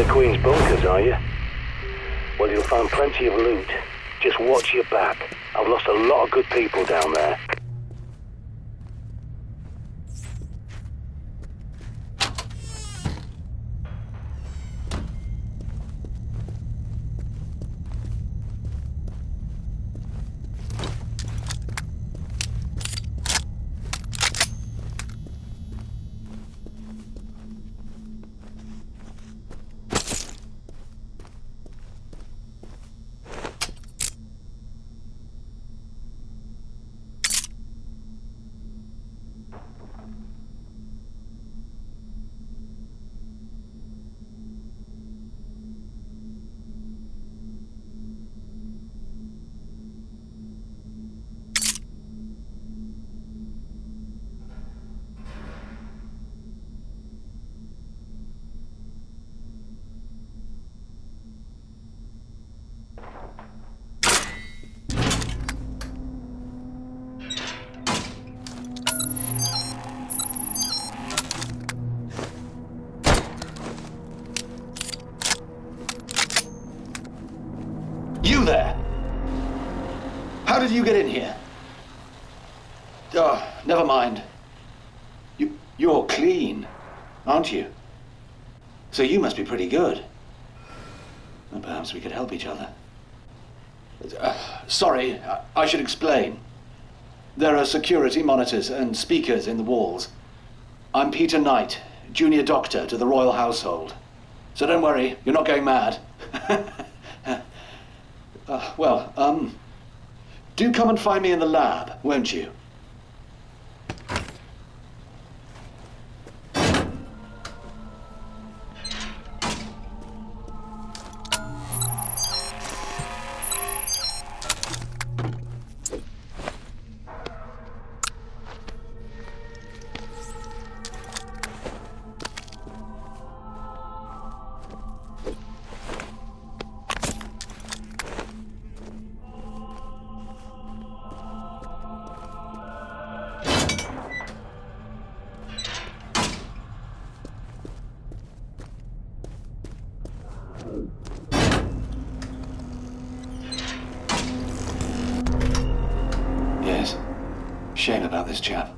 the Queen's bunkers, are you? Well, you'll find plenty of loot. Just watch your back. I've lost a lot of good people down there. You there! How did you get in here? Oh, never mind. You're clean, aren't you? So you must be pretty good. Well, perhaps we could help each other. Sorry, I should explain. There are security monitors and speakers in the walls. I'm Peter Knight, junior doctor to the royal household. So don't worry, you're not going mad. Do come and find me in the lab, won't you? Yes. Shame about this chap.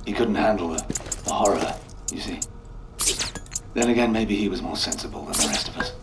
He couldn't handle the horror, you see. Then again, maybe he was more sensible than the rest of us.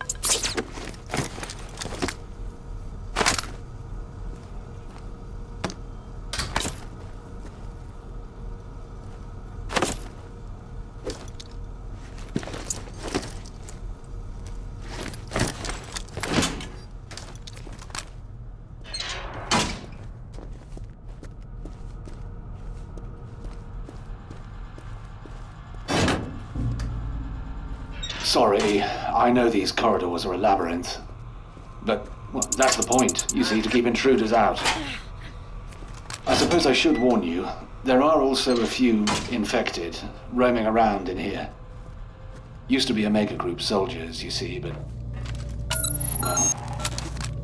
Sorry, I know these corridors are a labyrinth. But, well, that's the point, you see, to keep intruders out. I suppose I should warn you, there are also a few infected roaming around in here. Used to be Omega Group soldiers, you see, but... well,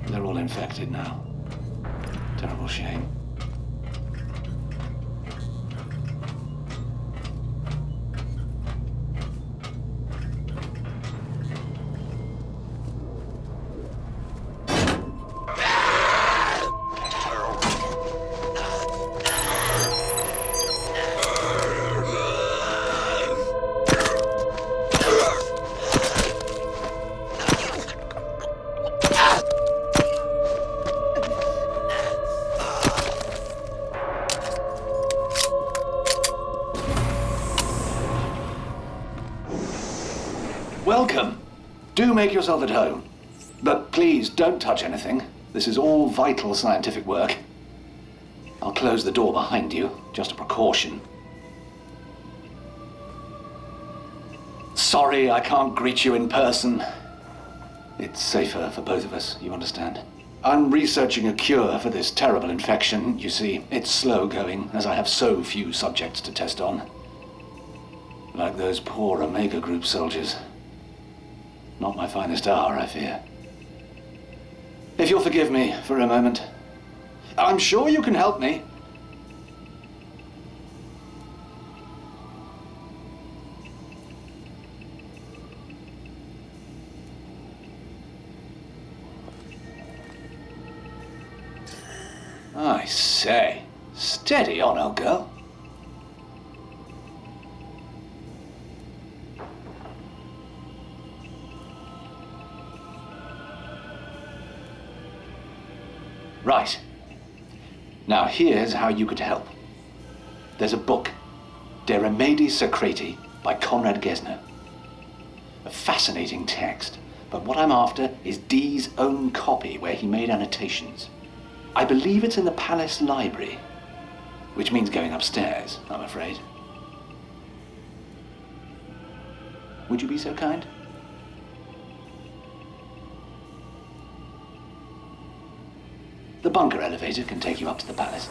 they're all infected now. Terrible shame. Welcome. Do make yourself at home. But please don't touch anything. This is all vital scientific work. I'll close the door behind you, just a precaution. Sorry I can't greet you in person. It's safer for both of us, you understand? I'm researching a cure for this terrible infection, you see. It's slow going, as I have so few subjects to test on. Like those poor Omega Group soldiers. Not my finest hour, I fear. If you'll forgive me for a moment. I'm sure you can help me. I say. Steady on, old girl. Right. Now here's how you could help. There's a book, De Remedii Secreti by Conrad Gesner. A fascinating text, but what I'm after is Dee's own copy where he made annotations. I believe it's in the palace library, which means going upstairs, I'm afraid. Would you be so kind? The bunker elevator can take you up to the palace.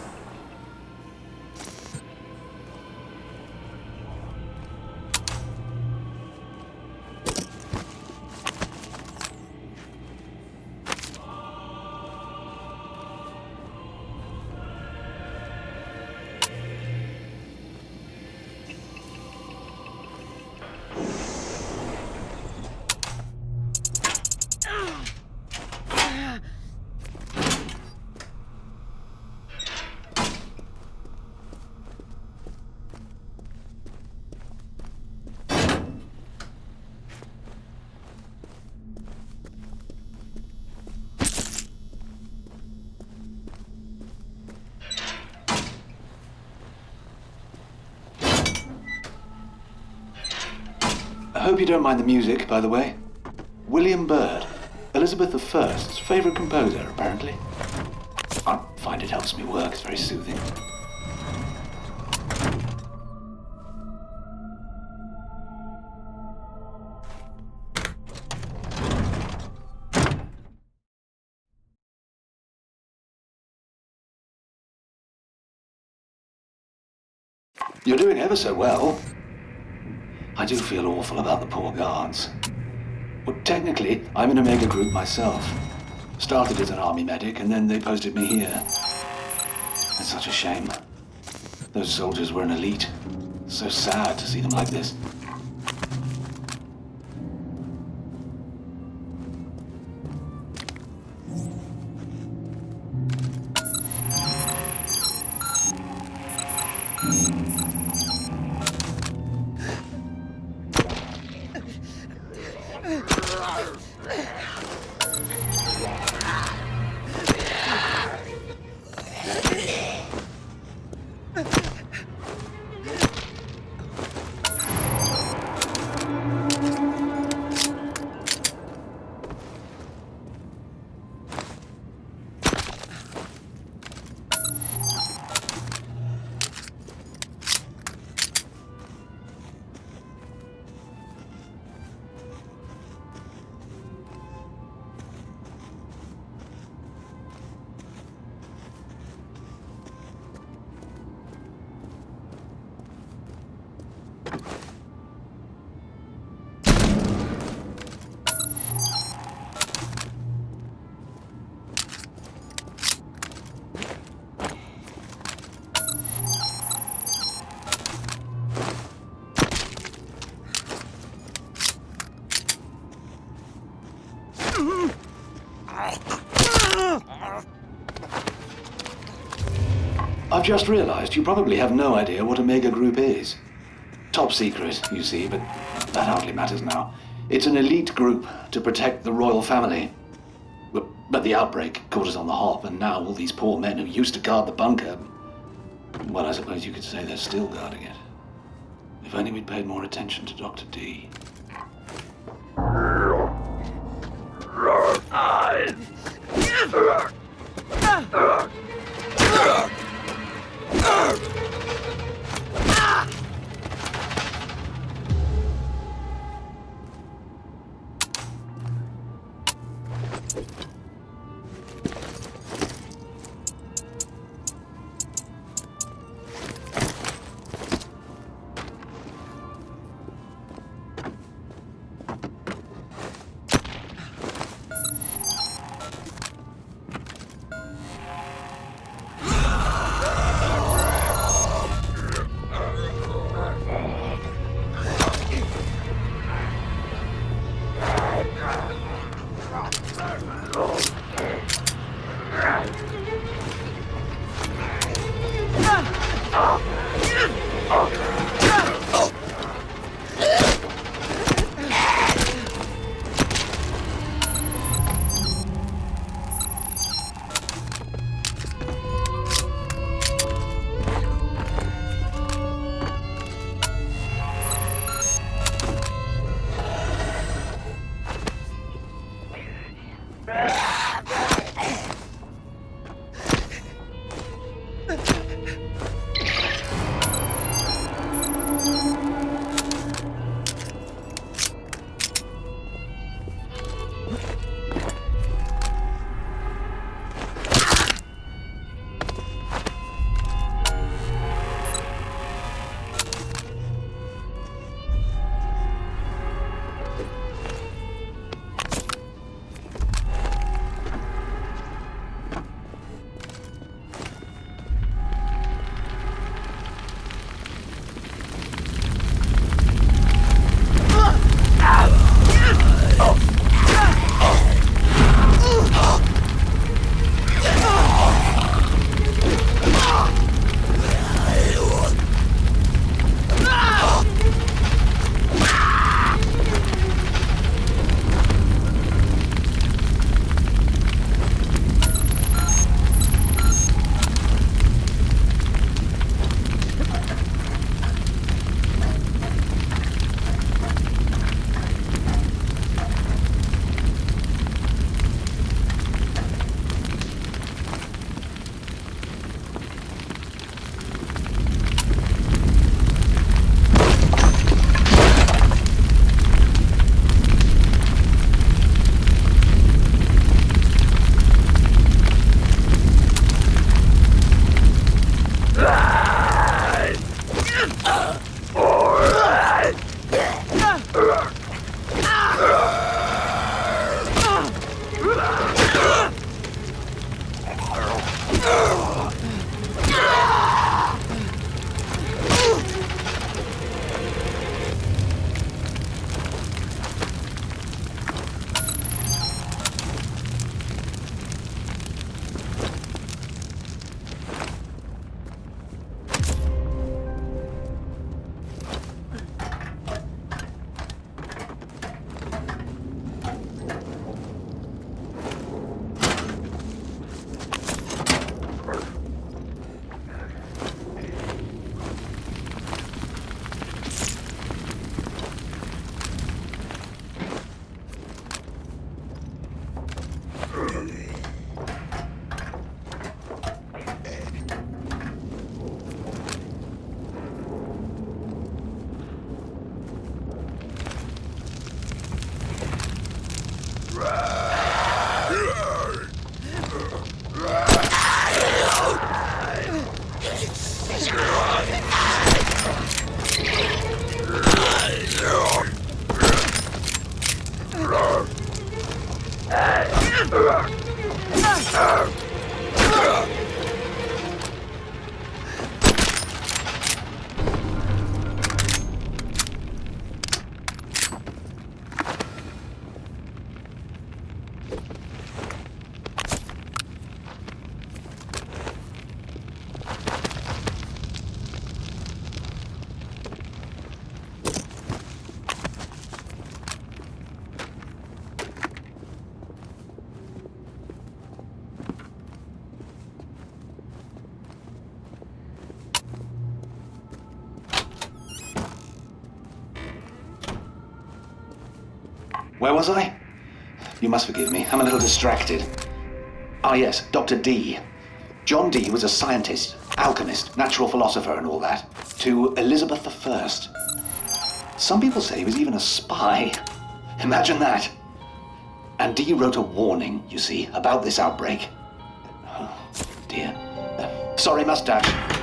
I hope you don't mind the music, by the way. William Byrd, Elizabeth I's favorite composer, apparently. I find it helps me work, it's very soothing. You're doing ever so well. I do feel awful about the poor guards. Well, technically, I'm in Omega Group myself. Started as an army medic, and then they posted me here. It's such a shame. Those soldiers were an elite. So sad to see them like this. I've just realized you probably have no idea what Omega Group is. Top secret, you see, but that hardly matters now. It's an elite group to protect the royal family. But the outbreak caught us on the hop, and now all these poor men who used to guard the bunker, well, I suppose you could say they're still guarding it. If only we'd paid more attention to Dr. D. Where was I? You must forgive me. I'm a little distracted. Ah, yes, Dr. D. John Dee was a scientist, alchemist, natural philosopher and all that, to Elizabeth I. Some people say he was even a spy. Imagine that. And Dee wrote a warning, you see, about this outbreak. Oh, dear. Sorry, mustache.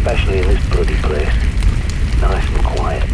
especially in this bloody place. Nice and quiet.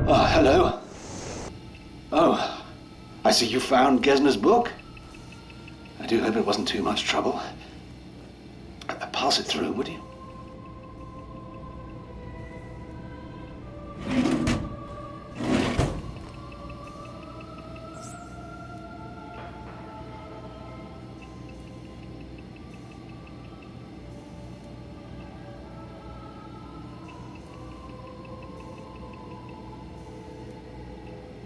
Oh, hello. Oh, I see you found Gesner's book. I do hope it wasn't too much trouble. Pass it through, would you?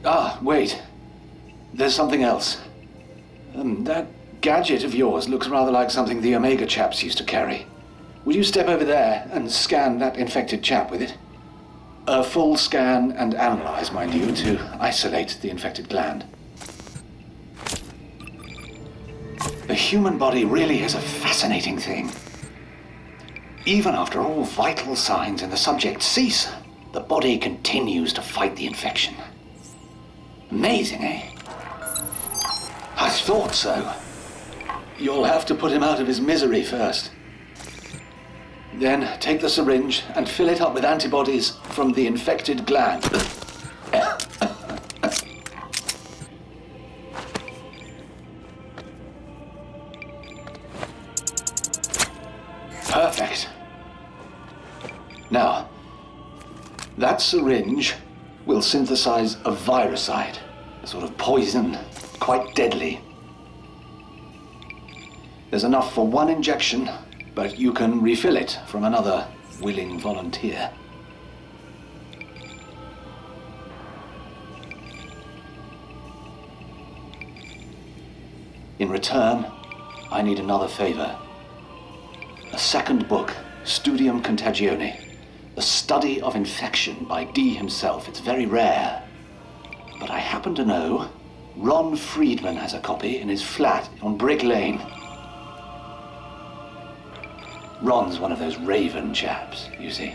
Ah, wait. There's something else. That gadget of yours looks rather like something the Omega chaps used to carry. Would you step over there and scan that infected chap with it? A full scan and analyze, mind you, to isolate the infected gland. The human body really is a fascinating thing. Even after all vital signs in the subject cease, the body continues to fight the infection. Amazing, eh? I thought so. You'll have to put him out of his misery first. Then take the syringe and fill it up with antibodies from the infected gland. Perfect. Now, that syringe will synthesize a viricide, a sort of poison, quite deadly. There's enough for one injection, but you can refill it from another willing volunteer. In return, I need another favor. A second book, Studium Contagione. The Study of Infection by D himself. It's very rare. But I happen to know Ron Friedman has a copy in his flat on Brick Lane. Ron's one of those raven chaps, you see.